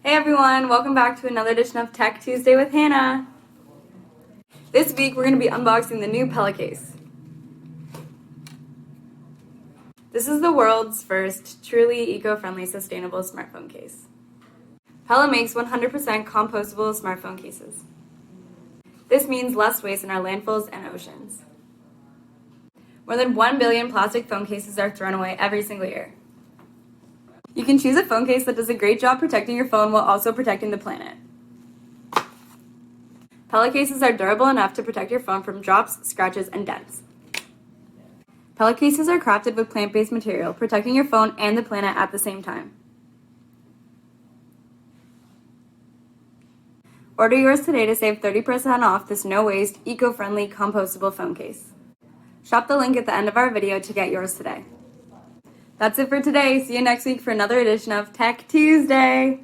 Hey everyone, welcome back to another edition of Tech Tuesday with Hannah. This week we're going to be unboxing the new Pela case. This is the world's first truly eco-friendly sustainable smartphone case. Pela makes 100% compostable smartphone cases. This means less waste in our landfills and oceans. More than 1 billion plastic phone cases are thrown away every single year. You can choose a phone case that does a great job protecting your phone while also protecting the planet. Pela cases are durable enough to protect your phone from drops, scratches, and dents. Pela cases are crafted with plant-based material, protecting your phone and the planet at the same time. Order yours today to save 30% off this no-waste, eco-friendly, compostable phone case. Shop the link at the end of our video to get yours today. That's it for today. See you next week for another edition of Tech Tuesday.